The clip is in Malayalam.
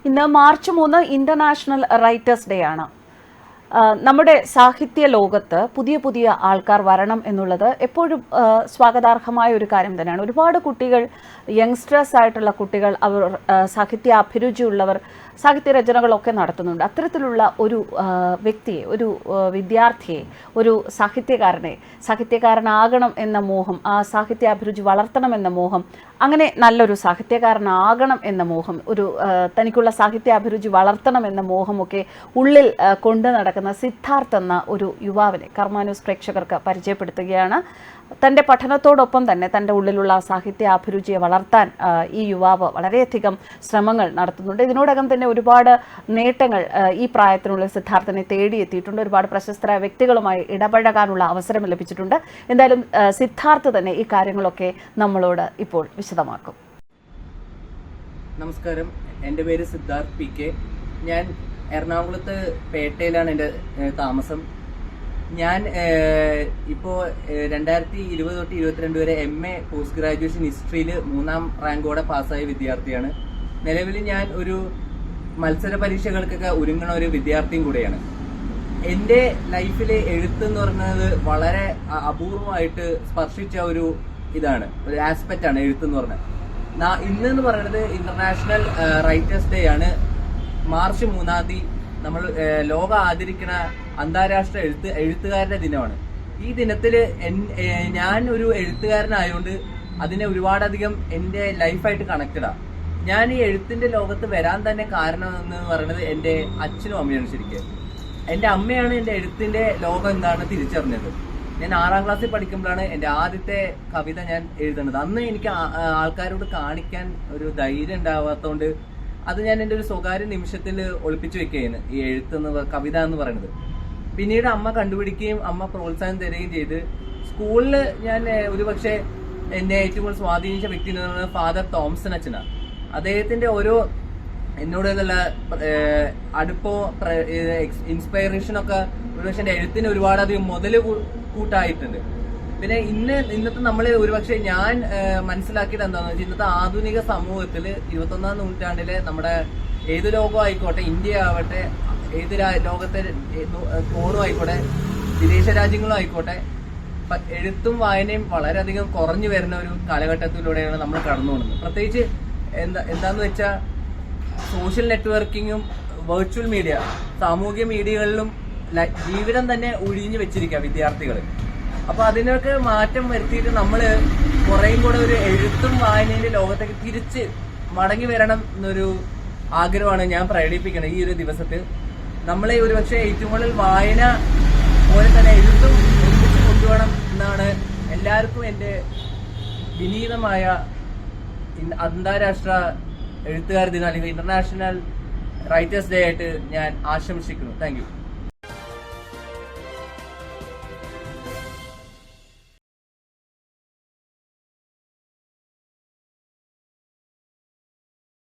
ഇന്ന് മാർച്ച് 3 ഇന്റർനാഷണൽ റൈറ്റേഴ്സ് ഡേ ആണ്. നമ്മുടെ സാഹിത്യ ലോകത്ത് പുതിയ പുതിയ ആൾക്കാർ വരണം എന്നുള്ളത് എപ്പോഴും സ്വാഗതാർഹമായ ഒരു കാര്യം തന്നെയാണ്. ഒരുപാട് കുട്ടികൾ, യങ്സ്റ്റേഴ്സ് ആയിട്ടുള്ള കുട്ടികൾ, അവർ സാഹിത്യ അഭിരുചിയുള്ളവർ സാഹിത്യ രചനകളൊക്കെ നടത്തുന്നുണ്ട്. അത്തരത്തിലുള്ള ഒരു വ്യക്തിയെ, ഒരു വിദ്യാർത്ഥിയെ, ഒരു സാഹിത്യകാരനാകണം എന്ന മോഹം, ആ സാഹിത്യ അഭിരുചി വളർത്തണമെന്ന മോഹം, അങ്ങനെ നല്ലൊരു സാഹിത്യകാരനാകണം എന്ന മോഹം, തനിക്കുള്ള സാഹിത്യ അഭിരുചി വളർത്തണം എന്ന മോഹമൊക്കെ ഉള്ളിൽ കൊണ്ടു നടക്കുന്ന സിദ്ധാർത്ഥ് എന്ന ഒരു യുവാവിനെ കർമ്മ ന്യൂസ് പ്രേക്ഷകർക്ക് പരിചയപ്പെടുത്തുകയാണ്. തൻ്റെ പഠനത്തോടൊപ്പം തന്നെ തൻ്റെ ഉള്ളിലുള്ള സാഹിത്യ അഭിരുചിയെ വളർത്താൻ ഈ യുവാവ് വളരെയധികം ശ്രമങ്ങൾ നടത്തുന്നുണ്ട്. ഇതിനോടകം തന്നെ ഒരുപാട് നേട്ടങ്ങൾ ഈ പ്രായത്തിനുള്ളിൽ സിദ്ധാർത്ഥിനെ തേടിയെത്തിയിട്ടുണ്ട്. ഒരുപാട് പ്രശസ്തരായ വ്യക്തികളുമായി ഇടപഴകാനുള്ള അവസരം ലഭിച്ചിട്ടുണ്ട്. എന്തായാലും സിദ്ധാർത്ഥ് തന്നെ ഈ കാര്യങ്ങളൊക്കെ നമ്മളോട് ഇപ്പോൾ വിശദമാക്കും. നമസ്കാരം, എൻ്റെ പേര് സിദ്ധാർത്ഥ് പി കെ. ഞാൻ എറണാകുളത്ത് പേട്ടയിലാണ് എൻ്റെ താമസം. ഞാൻ ഇപ്പോൾ 2020 തൊട്ട് 2022 വരെ MA പോസ്റ്റ് ഗ്രാജുവേഷൻ ഹിസ്റ്ററിയിൽ 3ാം റാങ്കോടെ പാസ്സായ വിദ്യാർത്ഥിയാണ്. നിലവിൽ ഞാൻ ഒരു മത്സര പരീക്ഷകൾക്കൊക്കെ ഒരുങ്ങുന്ന ഒരു വിദ്യാർത്ഥിയും കൂടെയാണ്. എൻ്റെ ലൈഫിൽ എഴുത്ത് എന്ന് പറയുന്നത് വളരെ അപൂർവമായിട്ട് സ്പർശിച്ച ഒരു ആസ്പെക്റ്റ് ആണ് എഴുത്ത് എന്ന് പറഞ്ഞത്. ഇന്ന് പറയുന്നത് ഇന്റർനാഷണൽ റൈറ്റേഴ്സ് ഡേ ആണ്. മാർച്ച് 3-ാം തീയതി നമ്മൾ ലോകം ആദരിക്കുന്ന അന്താരാഷ്ട്ര എഴുത്തുകാരുടെ ദിനമാണ്. ഈ ദിനത്തിൽ ഞാൻ ഒരു എഴുത്തുകാരനായതുകൊണ്ട് അതിനെ ഒരുപാടധികം എൻ്റെ ലൈഫായിട്ട് കണക്റ്റഡാണ്. ഞാൻ ഈ എഴുത്തിന്റെ ലോകത്ത് വരാൻ തന്നെ കാരണം എന്ന് പറയുന്നത് എൻ്റെ അച്ഛനും അമ്മയാണ്. ശരിക്കും എൻ്റെ അമ്മയാണ് എൻ്റെ എഴുത്തിന്റെ ലോകം എന്താണെന്ന് തിരിച്ചറിഞ്ഞത്. ഞാൻ 6ാം ക്ലാസ്സിൽ പഠിക്കുമ്പോഴാണ് എൻ്റെ ആദ്യത്തെ കവിത ഞാൻ എഴുതുന്നത്. അന്ന് എനിക്ക് ആൾക്കാരോട് കാണിക്കാൻ ഒരു ധൈര്യം ഉണ്ടാവാത്തതുകൊണ്ട് അത് ഞാൻ എൻ്റെ ഒരു സ്വകാര്യ നിമിഷത്തിൽ ഒളിപ്പിച്ചു വെക്കുകയാണ്, ഈ കവിത എന്ന് പറയുന്നത്. പിന്നീട് അമ്മ കണ്ടുപിടിക്കുകയും അമ്മ പ്രോത്സാഹനം തരികയും ചെയ്ത് സ്കൂളിൽ ഞാൻ ഒരുപക്ഷെ എന്നെ ഏറ്റവും കൂടുതൽ സ്വാധീനിച്ച വ്യക്തി എന്ന് പറയുന്നത് ഫാദർ തോംസൺ അച്ഛനാണ്. അദ്ദേഹത്തിന്റെ ഓരോ എന്നോടുള്ള അടുപ്പോ ഇൻസ്പയറേഷനൊക്കെ ഒരുപക്ഷെ എൻ്റെ എഴുത്തിന് ഒരുപാടധികം മുതല് കൂട്ടായിട്ടുണ്ട്. പിന്നെ ഇന്നത്തെ നമ്മൾ ഒരുപക്ഷെ ഞാൻ മനസ്സിലാക്കിയത് എന്താണെന്ന് വെച്ചാൽ ഇന്നത്തെ ആധുനിക സമൂഹത്തിൽ 21ാം നൂറ്റാണ്ടിലെ നമ്മുടെ ഏത് ലോകം ആയിക്കോട്ടെ, ഇന്ത്യ ആവട്ടെ, ഏത് ലോകത്തെ കോണും ആയിക്കോട്ടെ, വിദേശ രാജ്യങ്ങളും ആയിക്കോട്ടെ, എഴുത്തും വായനയും വളരെയധികം കുറഞ്ഞു വരുന്ന ഒരു കാലഘട്ടത്തിലൂടെയാണ് നമ്മൾ കടന്നു പോകുന്നത്. പ്രത്യേകിച്ച് എന്താന്ന് വെച്ചാൽ സോഷ്യൽ നെറ്റ്വർക്കിങ്ങും വെർച്വൽ മീഡിയ, സാമൂഹ്യ മീഡിയകളിലും ജീവിതം തന്നെ ഒഴിഞ്ഞു വെച്ചിരിക്കുക വിദ്യാർത്ഥികൾ. അപ്പൊ അതിനൊക്കെ മാറ്റം വരുത്തിയിട്ട് നമ്മൾ കുറേയും കൂടെ ഒരു എഴുത്തും വായനയുടെ ലോകത്തേക്ക് തിരിച്ച് മടങ്ങി വരണം എന്നൊരു ആഗ്രഹമാണ് ഞാൻ പ്രകടിപ്പിക്കുന്നത്. ഈ ഒരു ദിവസത്തിൽ നമ്മളെ ഒരുപക്ഷെ ഏറ്റവും കൂടുതൽ വായന പോലെ തന്നെ എഴുത്തും ഒരുമിച്ച് കൊണ്ടുപോകണം എന്നാണ് എല്ലാവർക്കും എൻ്റെ വിനീതമായ അന്താരാഷ്ട്ര എഴുത്തുകാർ ദിനം അല്ലെങ്കിൽ ഇന്റർനാഷണൽ റൈറ്റേഴ്സ് ഡേ ആയിട്ട് ഞാൻ ആശംസിക്കുന്നു. Thank you.